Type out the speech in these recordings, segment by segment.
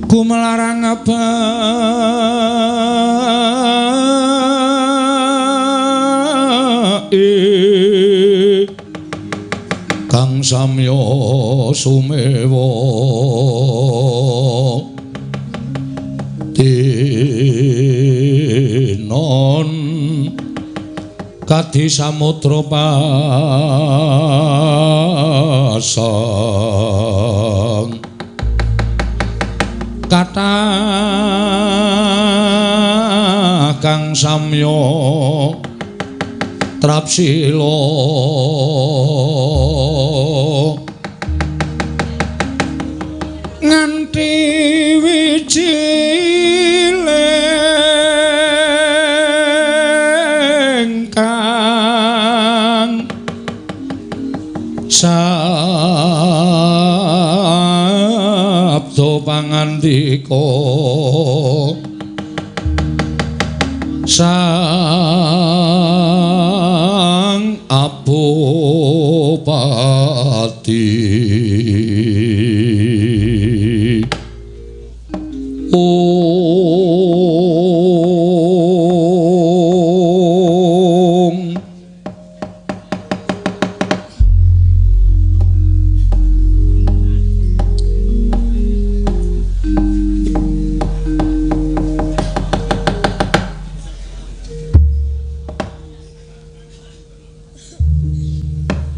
Gumelarang apa kang samya sumewa tinon kadi samudra pasang kata kang samya trapsila nganti wijilengkang sabda pangandika sang Abopati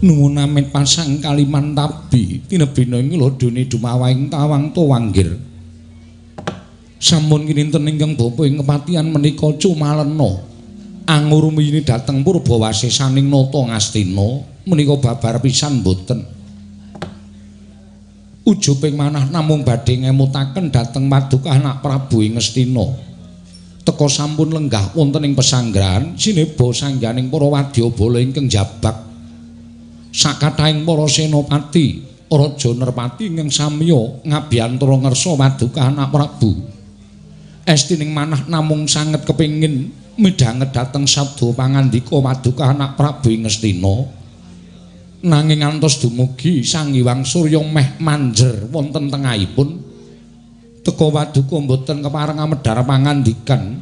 nuwun amin pasang kaliman tabi tinebina ing lodone dumawaing tawang tuwanggir sampun kinten ingkang bapa ing kepatihan menika cumalena angurmini dhateng Purbawasesaning nata ngastina menika babar pisan boten ujuping manah namung badhe ngemutaken dhateng Paduka Anak Prabu ing Ngastina teka sampun lenggah wonten ing pesanggrahan sineba sangganing para wadyabala ingkang jabak sakatahing para senopati Raja Nerpati ingkang samya ngabiyantara ngersa Paduka Anak Prabu estining manah namung sanget kepingin midhanget dhateng sabda pangandika Paduka Anak Prabu ing Ngastina nanging ngantos dumugi Sang Hyang Surya meh manjer wonten tengahipun teka Paduka mboten kepareng amedhar pangandikan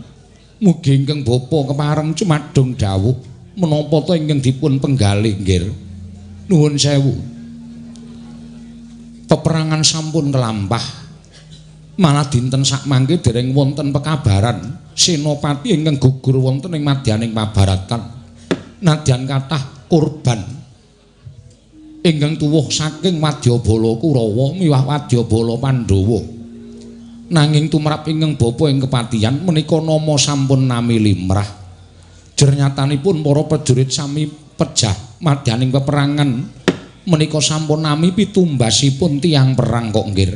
mugi ingkang bapa kepareng cumadung dawuh menapa ta ingkang dipun penggalih nggih nuwun sewu peperangan sampun kelampah malah dinten sakmangke dereng wonten pekabaran senopati ingkang gugur wonten ing madyaning pabaratan nadyan kathah korban ingkang tuwuh saking wadyabala Kurawa miwah wadyabala Pandhawa nanging tumrap ingkang bapa ing kepatihan menika nama sampun nami limrah jernyatanipun para prajurit sami pejah madyaning peperangan menika sampun nami pitumbasipun tiyang perang kok nggir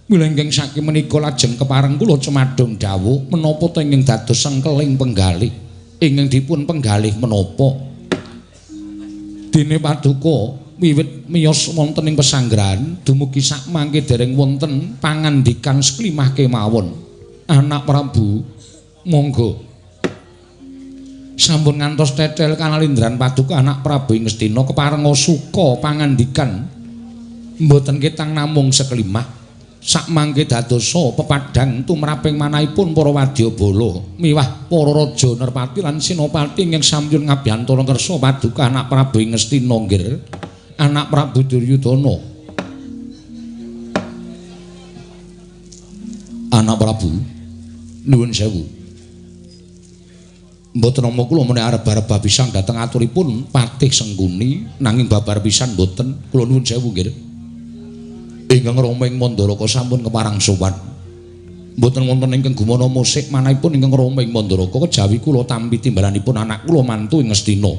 milengking saking menika lajeng kepareng kula cumadung dawuh menapa ta ingkang dados sengkeling penggalih ingkang dipun penggalih menapa dene Paduka wiwit miyos wonten ing pesanggrahan dumugi sakmangke dereng wonten pangandikan seklimah kemawon Anak Prabu monggo sampun ngantos tetel kanalindran Paduka Anak Prabu ing Ngastina keparenga suka pangandikan mboten ketang namung seklimah sakmangke dadosa pepadhang tumraping manahipun para wadyabala miwah para raja Nerpati lan senopati ingkang sampun ngabiyantara ngersa Paduka Anak Prabu ing Ngastina nggih Anak Prabu Duryudana Anak Prabu nuwun sewu mboten nama kula menawi arep-arep pisan dhateng aturipun Patih Sengkuni nanging babar pisan mboten kula nuwun sewu nggih ingkang Romeng Mandaraka sampun keparang sowan mboten wonten ingkang gumana musik manahipun ingkang Romeng Mandaraka kejawi kula tampi timbalanipun anak kula mantu ing Ngastina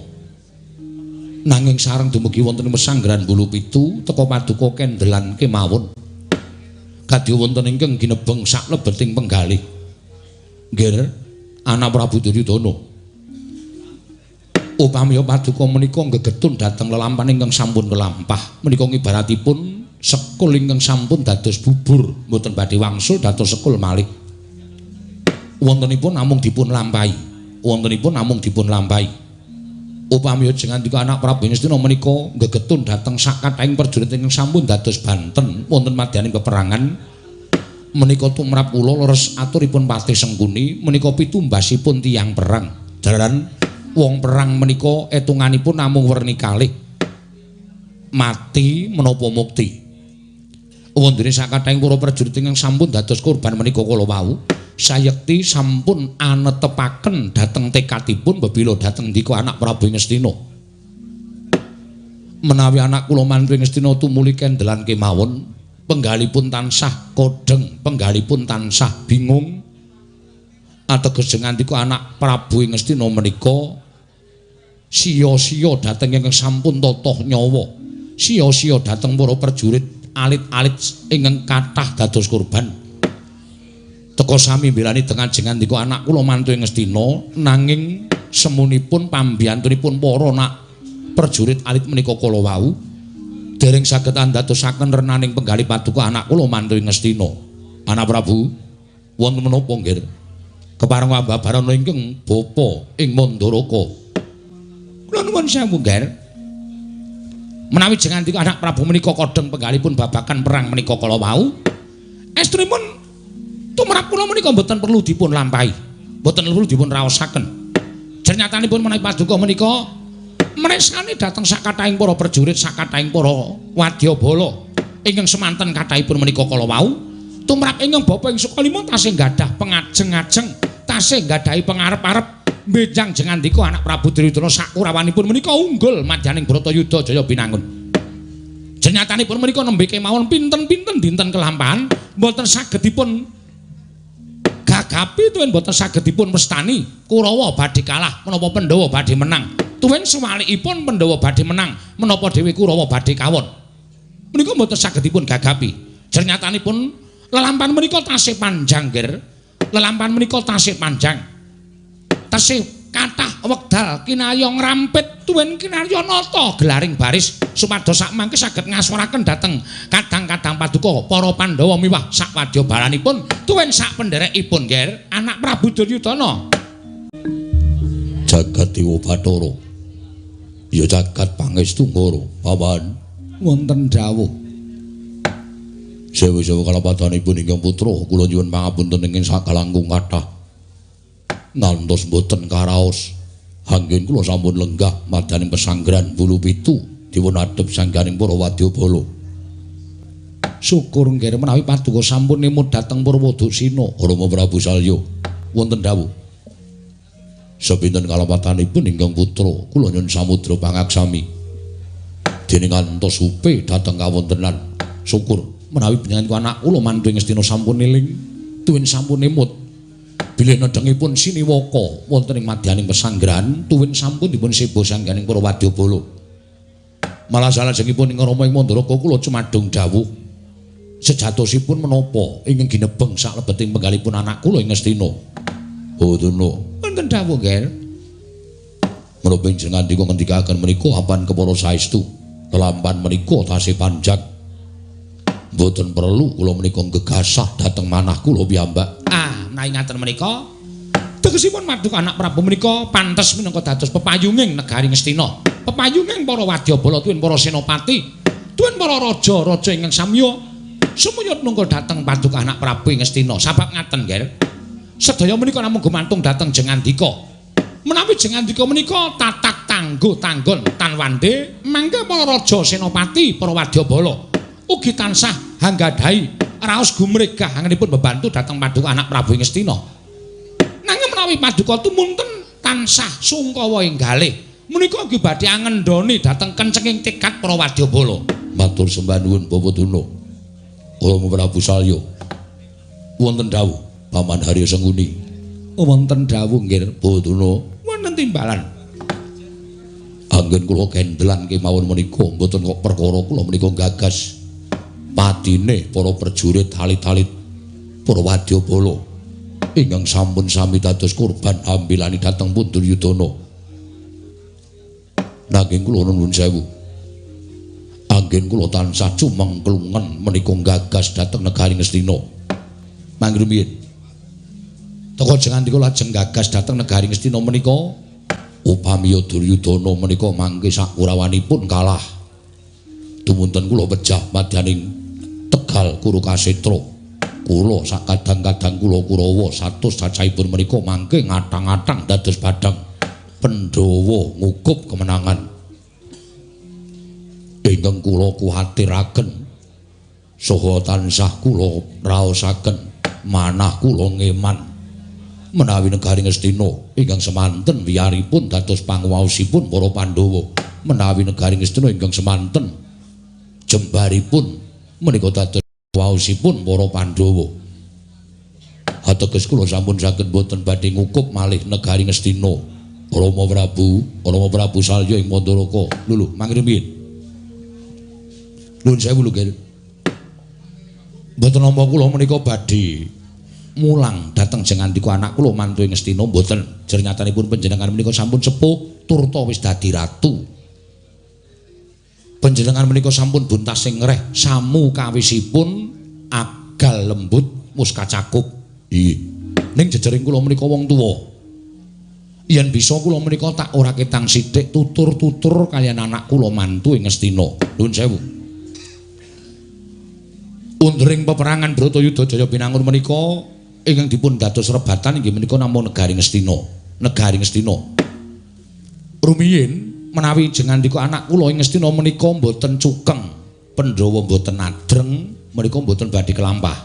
nanging sareng dumugi wonten ing pesanggrahan Bulu Pitu teka Paduka kendelan kemawon kadya wonten ingkang ginebeng saklebeting penggalih nggih Anak Prabu Duryudana upami Paduka menika gegetun dhateng lelampahan ingkang sampun kelampah menika ngibaratipun sekul ingkang sampun dados bubur mboten badhe wangsul dados sekul malih wontenipun namung dipun lampahi upami jengandika Anak Prabu Ngastina menika gegetun dhateng sakathahing prajurit ingkang sampun dados banten wonten madyaning peperangan Menika tumrap kula leres aturipun Patih Sengkuni menika pitumbasipun tiyang perang. Jalaran wong perang menika etunganipun namung werni kalih. Mati menapa mukti. Wondene sakathahing para prajurit ingkang sampun dados korban menika kala wau, sayekti sampun anetepaken dhateng tekadipun bebila dhateng dika anak Prabu Ngastina. Menawi anak kula mantu Ngastina tumuli kendelan kemawon, penggalipun tansah kodheng, penggalipun tansah bingung. Ateges ngandika anak Prabu Ngastina menika sia-sia dhateng ingkang sampun totoh nyawa, sia-sia dhateng para prajurit alit-alit ingkang kathah dados korban. Teka sami mbelani dengan jengandika anak kula mantu Ngastina nanging semunipun pambiyantunipun para anak prajurit alit menika kala wau dereng saged andadosaken renaning penggali paduka anak kula mantu Ngastina. Anak Prabu wonten menapa nggih? Kepareng ambabarana ingkang bapa ing Mandaraka. Kula nuwun sewu nggih. Menawi jengandika anak Prabu menika kodheng penggalipun babagan perang menika kala wau, estrinipun tumrap kula menika mboten perlu dipun lampahi, mboten perlu dipun raosaken. Jernyatanipun menawi paduka menika mresani dhateng sakathahing para prajurit, sakathahing para wadyabala ingkang semanten kathahipun menika kala wau, tumrap ingkang bapa ing Sukalima tasih nggadah pengajeng-ajeng, tasih nggadhahi pangarep-arep benjang jengandika anak Prabu Duryudana sakurawanipun menika unggul madyaning Bratayuda Jaya Binangun. Jenyatanipun menika nembe kemawon pinten-pinten dinten kelampahan mboten sagedipun gagapi tuwin mboten sagedipun mestani Kurawa badhe kalah menapa Pandhawa badhe menang. Tuwin sewalikipun Pandhawa badhe menang menapa dhewe Kurawa badhe kawon. Menika mboten sagedipun gagapi. Jenyatanipun lelampahan menika tasih panjang, Ger. Lelampahan menika tasih panjang. Tasih kathah wekdal kinarya ngrampit tuwin kinarya nata gelaring baris supados sakmangke saged ngaswaraken dhateng kadang-kadang paduka para Pandhawa miwah sak wadyabalanipun tuwin sak pendherekipun nggih anak Prabu Duryudana. Jagat Dewa Bathara ya jagat pangestu ngoro pawan wonten dawuh sewu-sewu kalapatanipun ingkang putra kula nyuwun pangapunten ing sakalangkung kathah ngantos mboten karaos anggen kula sampun lenggah madyaning pesanggrahan Bulu Pitu dipun adhep sangganing para wadyabala. Syukur nggih menawi paduka sampun nimut dhateng Purwadasina Rama Prabu Salya wonten dawuh sepinten kalapatanipun ingkang putra kula nyuwun samudra pangaksami dene ngantos supe dhateng kawontenan. Syukur menawi panjenengan anak kula mantu Ngastina sampun eling tuwin sampun nimut bilih nedhengipun siniwaka wonten ing madyaning pesanggrahan tuwin sampun dipun seba sangganing para wadyabala. Malah salajengipun ing Rama ing Mandaraka kula cumadung dawuh sejatosipun menapa ingkang ginebeng saklebeting penggalipun anak kula ing Ngastina. Oh tuna wonten dawuh nggih. Menapa jenengan dika ngendikaken menika apan kepara saestu lelampahan menika tasih panjang. Mboten perlu kula menika gegasah dhateng manah kula piyambak. Menawi ngaten menika tegesipun paduka anak Prabu menika pantes minangka dados pepayunging negari Ngastina, pepayunging para wadyabala tuwin para senopati, tuwin para raja-raja ingkang samya sumuyut nungkul dhateng paduka anak Prabu ing Ngastina. Sabab ngaten nggih, sedaya menika namung gumantung dhateng jengandika. Menawi jengandika menika tatak tangguh tanggon tan wande, mangke para raja senopati, para wadyabala ugi tansah hanggadhahi raos gumregah angenipun bebantu dhateng paduka anak Prabu ing Ngastina. Nanging menawi paduka tumunten tansah sungkawa enggalih menika ugi badhe angendhoni dhateng kencenging tekad para wadyabala. Matur sembah nuwun Bapak Tuna. Rama Prabu Salya. Wonten dawuh Paman Harya Sengkuni. Wonten dawuh nggih Bapak Tuna. Wonten timbalan. Anggen kula kendelan kemawon menika mboten kok perkara kula menika gagas patine para prajurit alit-alit para wadyabala ingkang sampun sami dados korban ambilani dhateng Duryudana. Nanging kula nuwun sewu anggen kula tansah cumengklungen menika gagas dhateng negari Ngastina. Mangke rumiyin teka jengandika lajeng gagas dhateng negari Ngastina menika upami Duryudana menika mangke sakurawanipun kalah tumunten kula pejah madyaning Tegal Kurukasetra kula sak kadang-kadang kula Kurawa satus cacahipun menika mangke ngatang-atang dados badhang Pandhawa ngukup kemenangan. Ingkang kula kuwatiraken saha tansah kula raosaken manah kula ngeman menawi negari Ngastina ingkang semanten wiyaripun dados panguwaosipun para Pandhawa, menawi negari Ngastina ingkang semanten jembaripun menika dados panguwaosipun para Pandhawa. Ateges kula sampun saged boten badhe ngukup malih negari Ngastina. Rama Prabu Salya ing Mandaraka. Lho, mangke piye? Nuwun sewu lho, Ger. Mboten nampa kula menika badhe mulang dhateng jengandika anak kula mantu ing Ngastina mboten. Jernyatanipun panjenengan menika sampun sepuh turta wis dadi ratu. Panjenengan menika sampun buntasing ngreh samu kawisipun agal lembut mus kacakup. Nggih. Ning jejering kula menika wong tuwa. Yen bisa kula menika tak ora ketang sithik tutur-tutur kaliyan anak kula mantu ing Ngastina. Nuwun sewu. Undering peperangan Bratayuda Jaya Binangun menika ingkang dipun dados rebatan inggih menika namung negari Ngastina. Negari Ngastina. Rumiyin menawi jengandika anak kula ing Ngastina menika mboten cukeng, Pandhawa mboten adreng, menika mboten badhe kelampah.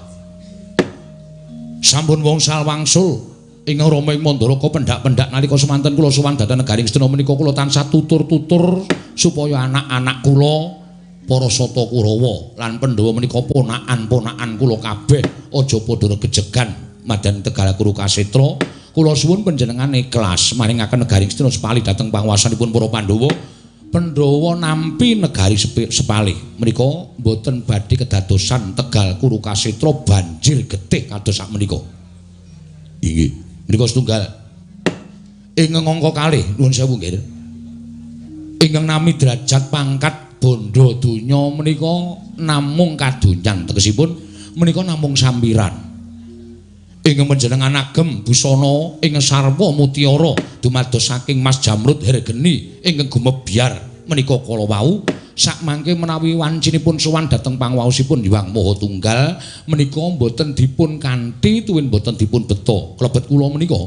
Sampun wongsal wangsul ing Rama ing Mandaraka pendak-pendak nalika semanten kula sowan dhateng negari Ngastina menika kula tansah tutur-tutur supaya anak-anak kula para sata Kurawa lan Pandhawa menika ponakan-ponakan kula kabeh aja padha regejegan madan Tegal Kurukasetra. Kula suwun panjenengan ikhlas maringaken negari Ngastina sepali dhateng panguwasanipun para Pandhawa. Pandhawa nampi negari sepali menika boten badhe kedadosan Tegal Kurukasetra banjir getih kados sak menika. Inggih. Menika setunggal ingkang angka kalih nuwun sewu nggih. Ingkang nami derajat pangkat bondo donya menika namung kadonyan tegesipun menika namung sampiran. Ingkang panjenengan agem busana ing sarwa mutiara dumados saking Mas Jamrud Hergeni ingkang gumebyar menika kala wau sak mangke menawi wancinipun sowan dhateng panguwaosipun Hyang Maha Tunggal menika boten dipun kanthi tuwin boten dipun beta klebet kula menika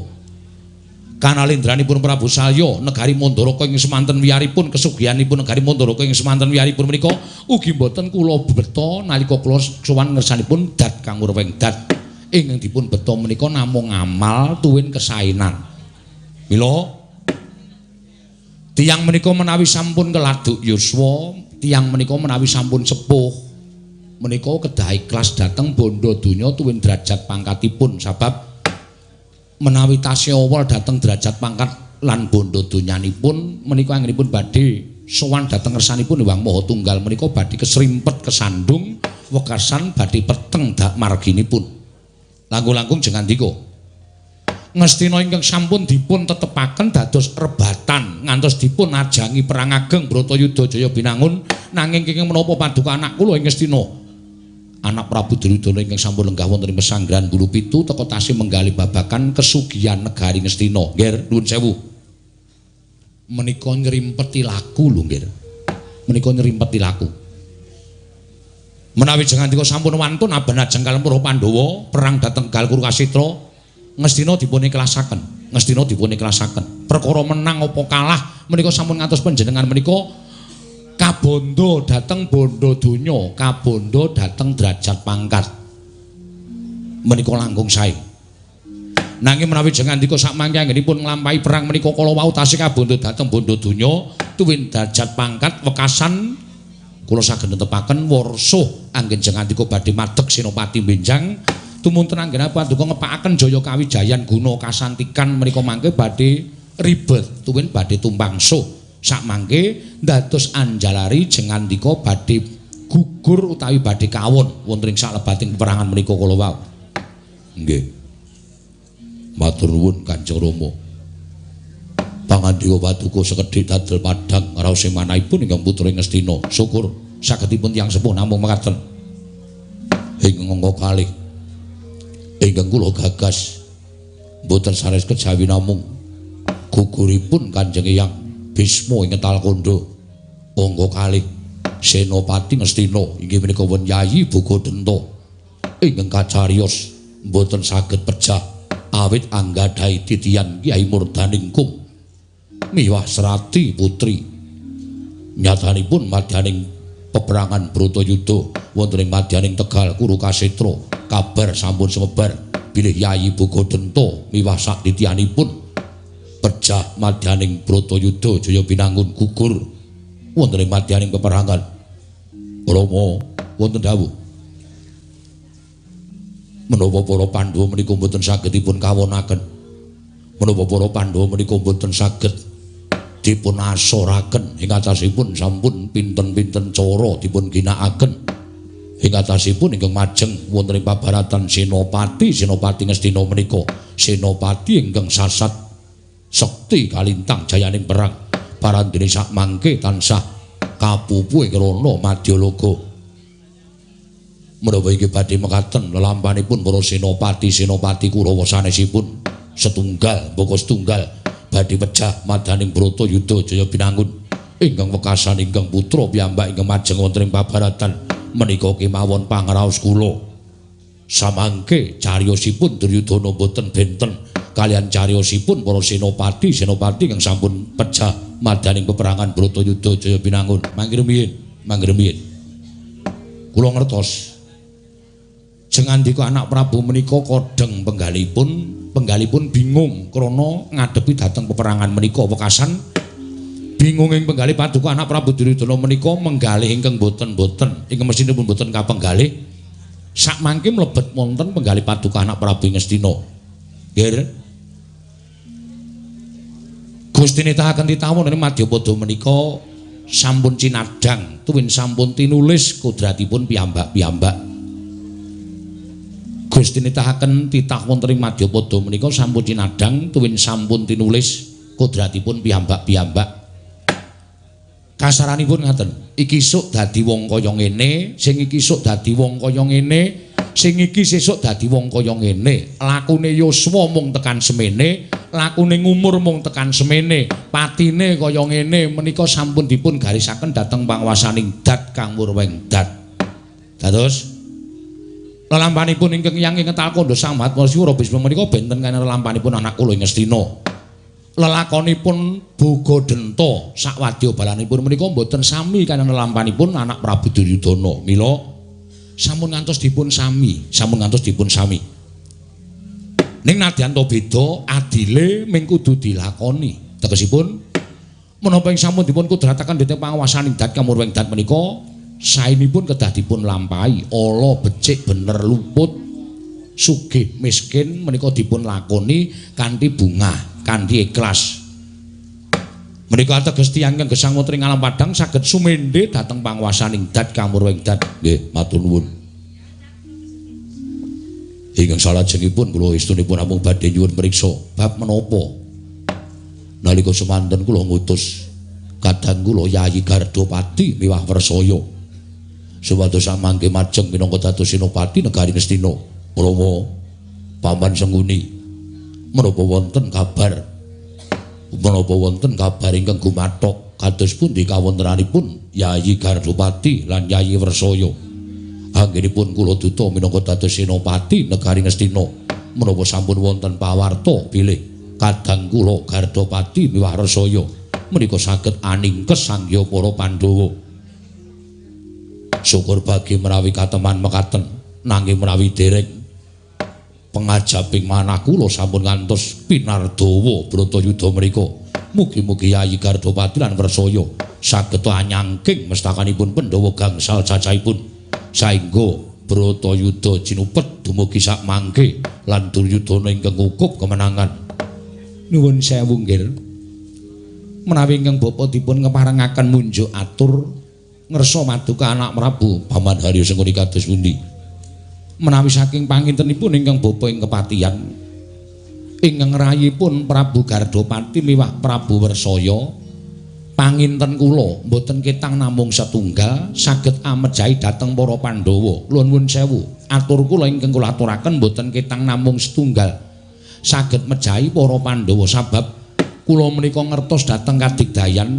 kanalendranipun Prabu Salya negari Mandaraka ing semanten wiyaripun kesugihanipun negari Mandaraka ing semanten wiyaripun menika ugi boten kula beta nalika kula sowan ngersanipun dat kang urweng dat ingkang dipun beta menika namung amal tuwin kesaenan. Mila tiyang menika menawi sampun keladuk yuswa, tiyang menika menawi sampun sepuh, menika kedah ikhlas dhateng bondo donya tuwin derajat pangkatipun sabab menawi tasih awal dhateng derajat pangkat lan bondo donyanipun menika anggenipun badhe sowan dhateng ngersanipun Hyang Maha Tunggal menika badhe kesrimpet kesandung wekasan badhe peteng dak marginipun. Langkung-langkung jengandika Ngastina ingkang sampun dipun tetepaken dados rebatan ngantos dipun ajangi perang ageng Bratayuda Jaya Binangun nanging kenging menapa paduka anak kula ing Ngastina anak Prabu Duryudana ingkang sampun lenggah wonten ing pesanggrahan Bulu Pitu teka tasih menggali babagan kesugihan negari Ngastina. Nggih nuwun sewu. Menika nyrimpeti laku lho nggih. Menika nyrimpeti laku. Menawi jengandika sampun wantun aben ajeng kalem para Pandhawa perang dhateng Tegal Kurukasetra Ngastina dipun ikhlasaken. Ngastina dipun ikhlasaken. Perkara menang apa kalah menika sampun ngantos panjenengan menika kabondo dhateng bondo donya, kabondo dhateng derajat pangkat. Menika langkung sae. Nanging menawi jengandika sakmangke anggenipun nglampahi perang menika kala wau tasih kabondo dhateng bondo donya tuwin derajat pangkat wekasan kula saged netepaken warsa anggen jengandika badhe madeg Senopati Benjang tumunten anggen paduka ngepakaken Jaya Kawijayan guna kasantikan menika mangke badhe ribet tuwin badhe tumpangsuh sak mangke dados anjalari jengandika badhe gugur utawi badhe kawon wonten ing salebating peperangan menika kala wau. Nggih. Matur nuwun Kanjeng Rama. Pangandika paduka sekedhik dadel padhang raos ing manahipun ingkang putra Ngastina. Syukur sagedipun tiyang sepuh namung mekaten. Ing angka kalih ingkang kula gagas mboten sanes kejawi namung guguripun Kanjeng Eyang Bisma ing Talkanda angka kalih Senopati Ngastina inggih menika Wen Yayi Bogodenta ingkang kacariyos boten saged pejah awit anggadhahi titian Kyai Murdaningkum miwah Serati putri. Nyatanipun madyaning peperangan Bratayuda wonten ing madyaning Tegal Kurukasetra kabar sampun sumebar bilih Yayi Bogodento miwah sak titianipun pejah madyaning Bratayuda Jaya Binangun gugur wonten ing madyaning peperangan. Rama wonten dawuh menapa para Pandhawa menika mboten saged dipun kawonaken, menapa para Pandhawa menika mboten saged dipun asoraken ing atasipun sampun pinten-pinten cara dipun ginakaken ing atasipun ingkang majeng wonten ing pabaratan Senopati Ngastina menika Senopati ingkang sasat sekti kalintang jayaning perang parandene sak mangke tansah kapupuhe krana Madyalaga. Menapa iki badhe mekaten lelampanipun para senopati Kurawa sanesipun setunggal mbaka setunggal badhe pejah madaning Bratayuda Jaya Binangun ingkang wekasan ingkang putra piyambak ingkang majeng wonten ing pabaratan menika kemawon pangraos kula. Samangke cariyosipun Duryudana boten benten kalian cariyosipun para senopati kang sampun pejah madaning peperangan Bratayuda Jaya Binangun. Mangke rumiyin kula ngertos jengandika anak Prabu menika kodeng penggalipun bingung krana ngadepi dhateng peperangan menika wekasan bingung ing penggalih paduka anak Prabu Duryudana menika menggalih ingkang boten ingkang mesinipun boten kapenggalih sak mangke mlebet wonten penggalih paduka anak Prabu Ngastina. Nggih. Gusti nitahaken titawon ing Madyapada menika sampun cinadhang tuwin sampun tinulis kodratipun piyambak-piyambak. Gusti nitahaken titah wonten ing Madyapada menika sampun cinadhang tuwin sampun tinulis kodratipun piyambak-piyambak. Kasaranipun ngaten, iki sok dadi wong kaya ngene, sing iki sok dadi wong kaya ngene, sing iki sesuk dadi wong kaya ngene. Lakune yuswa mung tekan semene, lakune ngumur mung tekan semene, patine kaya ngene menika sampun dipun garisaken dhateng panguwasaning Dat Kang Murwengdat. Dados lelampanipun ingkang Hyang Ngetal Kandha Sang Mahatmasura Bisma menika benten kene lelampanipun anak kula ing Ngastina. Lelakonipun Bogodento sak wadya balanipun menika mboten sami kaliyan lelampanipun anak Prabu Duryudana. Mila sampun ngantos dipun sami. Ning nadyan to beda adile ming kudu dilakoni. Tegesipun menapa ing sampun dipun kudrataken dhateng panguwasaning Dat Kang Murwengdat menika saenipun kedah dipun lampahi ala becik bener luput sugih miskin menika dipun lakoni kanthi bungah kanthi ikhlas. Menika ateges tiyang ingkang gesang wonten ing alam padang saged sumendhe dhateng panguwasaning Dat Kang Murwengdat. Nggih, matur nuwun. Ingkang salajengipun kula istunipun namung badhe nyuwun priksa bab menapa nalika semanten kula ngutus kadang kula Yayi Gardopati miwah Wersaya supados samangke majeng minangka dados Senopati negari Ngastina. Rama Paman Senguni menapa wonten kabar ingkang gumathok kados pundi kawontenanipun Yayi Gardopati lan Yayi Wersaya anggenipun kula duta minangka dados Senopati negari Ngastina menapa sampun wonten pawarta bilih kadang kula Gardopati miwah Wersaya menika saged aningkes sanggya para Pandhawa. Syukur bagi menawi kateman mekaten nanging menawi dereng pengajaping manah kula sampun ngantos pinardawa Bratayuda menika. Mugi-mugi Yayi Gardopati lan Wersaya saged anyangking mestakanipun Pandhawa gangsal cacahipun saengga Bratayuda jinupet dumugi sak mangke lan Duryudana ingkang ngukup kemenangan. Nuwun sewu nggih. Menawi ingkang Bapa dipun ngeparengaken munjuk atur ngersa maduka anak Prabu Paman Harya Sengkuni kados pundi. Menawi saking pangintenipun ingkang Bapa ing kepatihan ingkang rayipun Prabu Gardopati miwah Prabu Wersaya panginten kula mboten ketang namung setunggal saged amejahi dhateng para Pandhawa. Nuwun sewu atur kula ingkang kula aturaken mboten ketang namung setunggal saged mejahi para Pandhawa sabab kula menika ngertos dhateng kadigdayan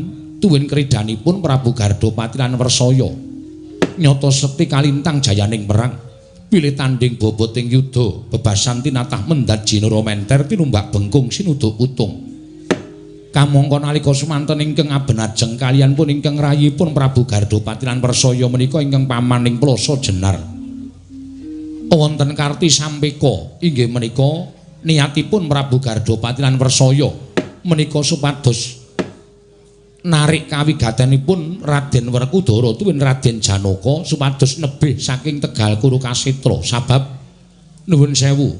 tuwin kridanipun Prabu Gardopati lan Wersaya nyata sekti kalintang jayaning perang pilih tanding boboting yuda bebasan tinatah mendat jinara menter tinumbak bengkung sinuduh utung. Kamangka nalika semanten ingkang abenajeng kaliyan pun ingkang rayipun Prabu Gardopati lan Persaya menika ingkang pamaning plasa jenar. Wonten karti sampeka inggih menika niatipun Prabu Gardopati lan Persaya menika supados narik kawigatenipun Raden Werkudara tuwin Raden Janaka supados nebih saking Tegal Kurukasetra sabab nuwun sewu.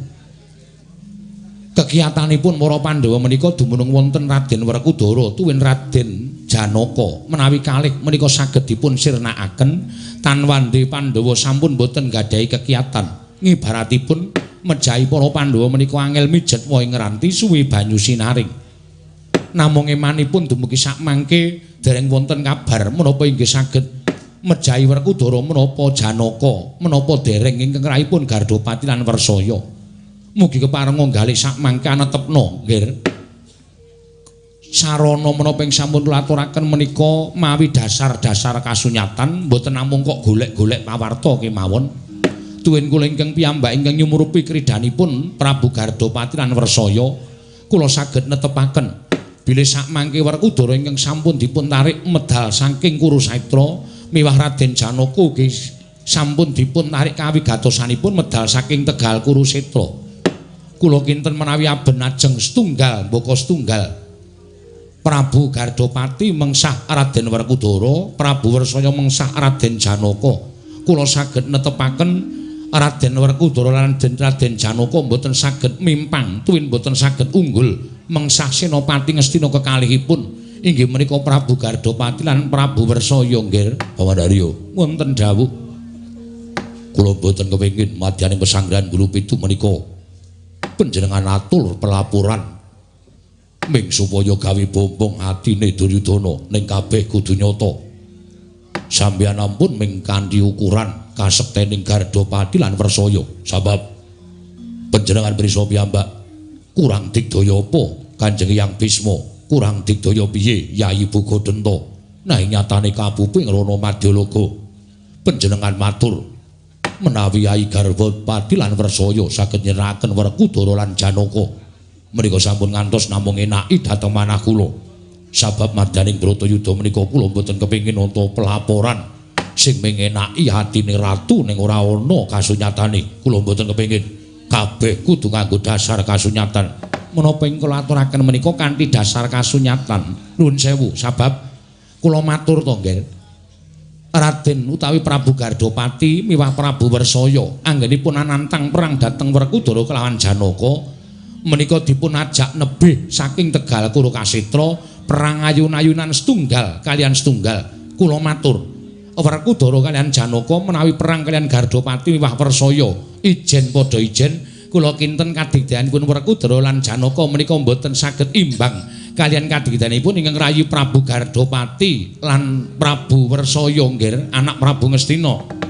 Kegiatanipun para Pandhawa menika dumunung wonten Raden Werkudara tuwin Raden Janaka menawi kalih menika saged dipun sirnakaken tanwande Pandhawa sampun boten gadhahi kegiatan ngibaratipun mejahi para Pandhawa menika angel mijet wohe ngranti suwi banyu sinaring namung emanipun dumugi sakmangke dereng wonten kabar menapa inggih saged mejahi Werkudara menapa Janaka menapa dereng ingkang rayipun Gardopati lan Persaya. Mugi keparenga nggale sakmangke anetepna nggih. Sarana menapa ing sampun kula aturaken menika mawi dasar-dasar kasunyatan mboten namung kok golek-golek pawarta kemawon. Tuwin kula ingkang piyambak ingkang nyumurupi kridanipun Prabu Gardopati lan Persaya kula saged netepaken bilih sakmangke Werkudara ingkang sampun dipun tarik medal saking Kurukshetra miwah Raden Janaka ugi sampun dipun tarik kawigatosanipun medal saking Tegal Kurukshetra. Kula kinten menawi abenajeng setunggal mbaka setunggal Prabu Gardopati mengsah Raden Werkudara, Prabu Persaya mengsah Raden Janaka. Kula saged netepaken Raden Werkudara lan Raden Janaka mboten saged mimpang, tuwin mboten saged unggul mengsah Senopati Ngastina kekalihipun. Inggih menika Prabu Gardopati lan Prabu Persaya nggih. Bawandarya, wonten dawuh. Kula mboten kepengin madyaning pesanggrahan Bulu Pitu menika panjenengan atur pelapuran ming supaya gawe bombong atine Duryudana ning kabeh kudu nyata. Sampeyan ampun ming kanthi ukuran kasektening Gardopati lan Persaya sabab panjenengan prisa piyambak kurang digdaya apa Kanjeng Hyang Bisma, kurang digdaya piye Yayi Bugodenta. Nah nyatane kapuping Rana Madyalaga panjenengan matur menawi Yayi Gardopati lan Persaya saged nyerahaken Werkudara lan Janaka menika sampun ngantos namung enaki dhateng manah kula sabab madyaning Bratayuda menika kula mboten kepengin nata pelaporan sing mengenaki atine ratu ning ora ana kasunyatane. Kula mboten kepengin kabeh kudu nganggo dasar kasunyatan. Menapa ing kula aturaken menika kanthi dasar kasunyatan nuwun sewu sabab kula matur to nggih Raden utawi Prabu Gardopati miwah Prabu Persaya anggenipun anantang perang dhateng Werkudara kelawan Janaka menika dipun ajak nebih saking Tegal Kurukasetra perang ayun-ayunan setunggal kalian setunggal. Kula matur Werkudara kalian Janaka menawi perang kalian Gardopati miwah Persaya ijen padha ijen kula kinten kadigdayanipun Werkudara lan Janaka menika mboten saged imbang kalian kadigdanipun ingkang rayi Prabu Gardopati lan Prabu Persaya nggih anak Prabu Ngastina.